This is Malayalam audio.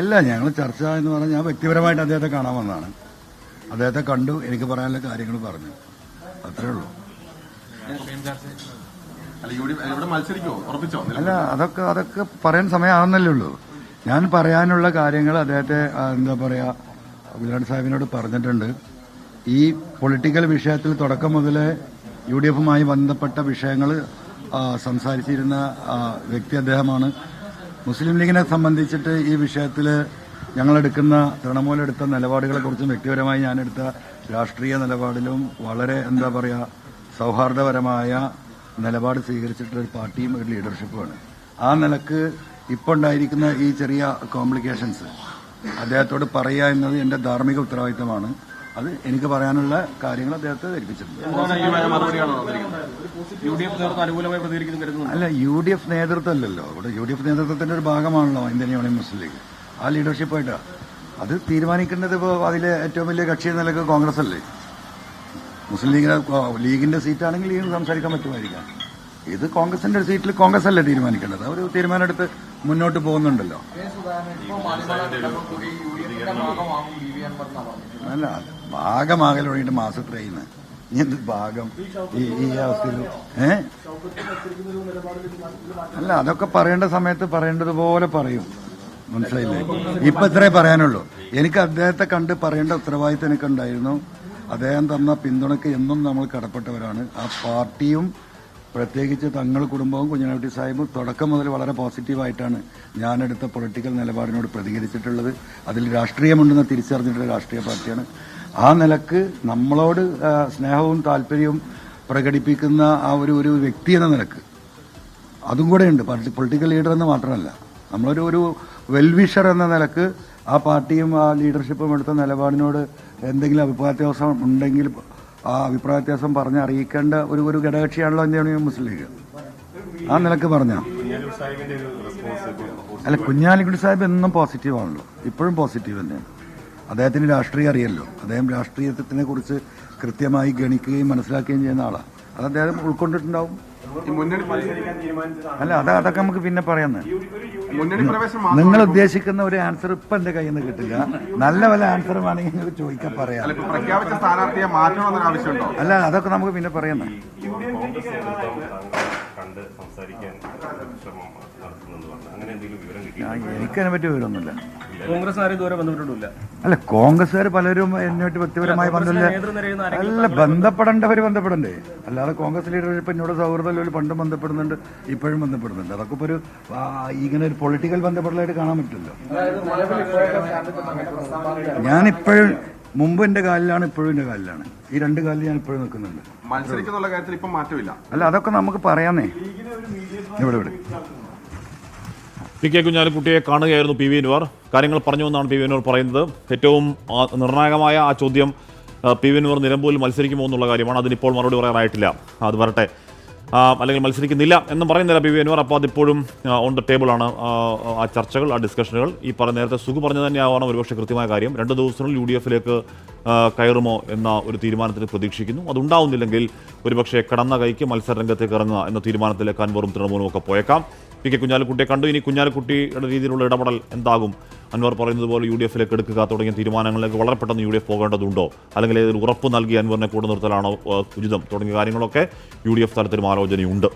അല്ല, ഞങ്ങൾ ചർച്ച എന്ന് പറഞ്ഞാൽ ഞാൻ വ്യക്തിപരമായിട്ട് അദ്ദേഹത്തെ കാണാൻ വന്നതാണ്. അദ്ദേഹത്തെ കണ്ടു, എനിക്ക് പറയാനുള്ള കാര്യങ്ങൾ പറഞ്ഞു, അത്രേ ഉള്ളൂ. അല്ല, അതൊക്കെ പറയാൻ സമയമാവുന്നല്ലേ ഉള്ളൂ. ഞാൻ പറയാനുള്ള കാര്യങ്ങൾ അദ്ദേഹത്തെ എന്താ പറയാ വിലാട് സാഹിബിനോട് പറഞ്ഞിട്ടുണ്ട്. ഈ പൊളിറ്റിക്കൽ വിഷയത്തിൽ തുടക്കം മുതലേ UDFുമായി ബന്ധപ്പെട്ട വിഷയങ്ങൾ സംസാരിച്ചിരുന്ന വ്യക്തി അദ്ദേഹമാണ്. മുസ്ലിം ലീഗിനെ സംബന്ധിച്ചിട്ട് ഈ വിഷയത്തിൽ ഞങ്ങളെടുക്കുന്ന തൃണമൂലെടുത്ത നിലപാടുകളെക്കുറിച്ചും വ്യക്തിപരമായി ഞാനെടുത്ത രാഷ്ട്രീയ നിലപാടിലും വളരെ എന്താ പറയുക സൗഹാർദ്ദപരമായ നിലപാട് സ്വീകരിച്ചിട്ടുള്ള ഒരു പാർട്ടിയും ഒരു ലീഡർഷിപ്പുമാണ്. ആ നിലക്ക് ഇപ്പോൾ ഉണ്ടായിരിക്കുന്ന ഈ ചെറിയ കോംപ്ലിക്കേഷൻസ് അദ്ദേഹത്തോട് പറയുക എന്നത് എൻ്റെ ധാർമ്മിക ഉത്തരവാദിത്തമാണ്. അത് എനിക്ക് പറയാനുള്ള കാര്യങ്ങൾ അദ്ദേഹത്തെ ധരിപ്പിച്ചിട്ടുണ്ട്. അല്ല, UDF നേതൃത്വമല്ലല്ലോ, ഇവിടെ UDF നേതൃത്വത്തിന്റെ ഒരു ഭാഗമാണല്ലോ ഇന്ത്യൻ യൂണിയൻ മുസ്ലിം ലീഗ്. ആ ലീഡർഷിപ്പായിട്ടാണ് അത് തീരുമാനിക്കേണ്ടത്. ഇപ്പോൾ അതിലെ ഏറ്റവും വലിയ കക്ഷി എന്ന നിലക്ക് കോൺഗ്രസ് അല്ലേ. മുസ്ലിം ലീഗിന്റെ സീറ്റാണെങ്കിൽ ലീഗിന് സംസാരിക്കാൻ പറ്റുമായിരിക്കാം. ഇത് കോൺഗ്രസിന്റെ ഒരു സീറ്റിൽ കോൺഗ്രസ് അല്ലേ തീരുമാനിക്കേണ്ടത്. അവർ തീരുമാനമെടുത്ത് മുന്നോട്ട് പോകുന്നുണ്ടല്ലോ. അല്ല, ഭാഗമാകൽ വഴിയിട്ട് മാസത്രയുന്ന എന്ത് ഭാഗം ഈ അവസ്ഥയിൽ അല്ല, അതൊക്കെ പറയേണ്ട സമയത്ത് പറയേണ്ടതുപോലെ പറയും. മനസ്സിലായില്ലേ? ഇപ്പൊ ഇത്രേ പറയാനുള്ളൂ. എനിക്ക് അദ്ദേഹത്തെ കണ്ട് പറയേണ്ട ഉത്തരവാദിത്തം എനിക്കുണ്ടായിരുന്നു. അദ്ദേഹം തന്ന പിന്തുണയ്ക്ക് എന്നും നമ്മൾ കടപ്പെട്ടവരാണ്. ആ പാർട്ടിയും പ്രത്യേകിച്ച് തങ്ങൾ കുടുംബവും കുഞ്ഞാലിക്കുട്ടി സാഹിബും തുടക്കം മുതൽ വളരെ പോസിറ്റീവായിട്ടാണ് ഞാനെടുത്ത പൊളിറ്റിക്കൽ നിലപാടിനോട് പ്രതികരിച്ചിട്ടുള്ളത്. അതിൽ രാഷ്ട്രീയമുണ്ടെന്ന് തിരിച്ചറിഞ്ഞിട്ടുള്ള രാഷ്ട്രീയ പാർട്ടിയാണ്. ആ നിലക്ക് നമ്മളോട് സ്നേഹവും താല്പര്യവും പ്രകടിപ്പിക്കുന്ന ആ ഒരു വ്യക്തി എന്ന നിലക്ക് അതും കൂടെയുണ്ട്. പൊളിറ്റിക്കൽ ലീഡർ എന്ന് മാത്രമല്ല, നമ്മളൊരു വെൽവിഷർ എന്ന നിലക്ക് ആ പാർട്ടിയും ആ ലീഡർഷിപ്പും എടുത്ത നിലപാടിനോട് എന്തെങ്കിലും അഭിപ്രായ വ്യത്യാസം ഉണ്ടെങ്കിൽ ആ അഭിപ്രായ വ്യത്യാസം പറഞ്ഞ് അറിയിക്കേണ്ട ഒരു ഘടകകക്ഷിയാണല്ലോ ഇന്ത്യൻ മുസ്ലിം ലീഗ്. ആ നിലക്ക് പറഞ്ഞ അല്ല, കുഞ്ഞാലിക്കുട്ടി സാഹിബ് എന്നും പോസിറ്റീവാണല്ലോ, ഇപ്പോഴും പോസിറ്റീവ് തന്നെയാണ്. അദ്ദേഹത്തിന് രാഷ്ട്രീയം അറിയല്ലോ. അദ്ദേഹം രാഷ്ട്രീയത്തിനെ കുറിച്ച് കൃത്യമായി ഗണിക്കുകയും മനസ്സിലാക്കുകയും ചെയ്യുന്ന ആളാണ്. അത് അദ്ദേഹം ഉൾക്കൊണ്ടിട്ടുണ്ടാവും. അല്ല, അതൊക്കെ നമുക്ക് പിന്നെ പറയാന്ന്. നിങ്ങൾ ഉദ്ദേശിക്കുന്ന ഒരു ആൻസർ ഇപ്പൊ എന്റെ കയ്യിൽ നിന്ന് കിട്ടില്ല. നല്ല വല്ല ആൻസർ വേണമെങ്കിൽ നിങ്ങൾക്ക് ചോദിക്കാൻ പറയാം. അല്ല, അതൊക്കെ നമുക്ക് പിന്നെ പറയാന്ന്. എനിക്കതിനെ പറ്റി വിവരമൊന്നുമില്ല. അല്ല, കോൺഗ്രസ്സുകാർ പലരും എന്നോട്ട് വ്യക്തിപരമായി ബന്ധമില്ല. അല്ല, ബന്ധപ്പെടേണ്ടവർ ബന്ധപ്പെടണ്ടേ. അല്ലാതെ കോൺഗ്രസ് ലീഡർഷിപ്പ് എന്നോട് സൗഹൃദം പണ്ടും ബന്ധപ്പെടുന്നുണ്ട്, ഇപ്പോഴും ബന്ധപ്പെടുന്നുണ്ട്. അതൊക്കെ ഇപ്പോൾ ഇങ്ങനെ ഒരു പൊളിറ്റിക്കൽ ബന്ധപ്പെടലായിട്ട് കാണാൻ പറ്റില്ലല്ലോ. ഞാനിപ്പോഴും മുമ്പ് എന്റെ കാലിലാണ്, ഇപ്പോഴും എന്റെ കാലിലാണ്. ഈ രണ്ട് കാലിൽ ഞാൻ ഇപ്പോഴും നിൽക്കുന്നുണ്ട്. മത്സരിക്കുന്നുള്ള കാര്യത്തിൽ ഇപ്പം മാറ്റമില്ല. അല്ല, അതൊക്കെ നമുക്ക് പറയാന്നേ. ഇവിടെ PK കുഞ്ഞാലിക്കുട്ടിയെ കാണുകയായിരുന്നു PV അൻവർ. കാര്യങ്ങൾ പറഞ്ഞു എന്നാണ് PV അൻവർ പറയുന്നത്. ഏറ്റവും നിർണായകമായ ആ ചോദ്യം PV അൻവർ നിലമ്പൂരിൽ മത്സരിക്കുമോ എന്നുള്ള കാര്യമാണ്. അതിനിപ്പോൾ മറുപടി പറയാനായിട്ടില്ല. അത് വരട്ടെ. അല്ലെങ്കിൽ മത്സരിക്കുന്നില്ല എന്നും പറയുന്നില്ല PV അൻവർ. അപ്പോൾ അതിപ്പോഴും ഓൺ ദ ടേബിളാണ് ആ ചർച്ചകൾ, ആ ഡിസ്കഷനുകൾ. ഈ നേരത്തെ സുഖു പറഞ്ഞു തന്നെയാവണം ഒരുപക്ഷെ കൃത്യമായ കാര്യം. 2 ദിവസത്തിനുള്ളിൽ UDFിലേക്ക് കയറുമോ എന്ന ഒരു തീരുമാനത്തിൽ പ്രതീക്ഷിക്കുന്നു. അതുണ്ടാവുന്നില്ലെങ്കിൽ ഒരുപക്ഷെ കടന്ന കൈക്ക് മത്സരരംഗത്തേക്ക് ഇറങ്ങുക എന്ന തീരുമാനത്തിലേക്ക് അൻവറും തൃണമൂലും ഒക്കെ പോയേക്കാം. PK കുഞ്ഞാലിക്കുട്ടിയെ കണ്ടു. ഇനി കുഞ്ഞാലിക്കുട്ടിയുടെ രീതിയിലുള്ള ഇടപെടൽ എന്താകും? അൻവർ പറയുന്നത് പോലെ UDFിലേക്ക് എടുക്കുക തുടങ്ങിയ തീരുമാനങ്ങളിലേക്ക് വളരെ പെട്ടെന്ന് UDF പോകേണ്ടതുണ്ടോ? അല്ലെങ്കിൽ ഇതിൽ ഉറപ്പ് നൽകി അൻവറിനെ കൂടെ നിർത്തലാണോ ഉചിതം? തുടങ്ങിയ കാര്യങ്ങളൊക്കെ UDF തലത്തിലും ആലോചനയുണ്ട്.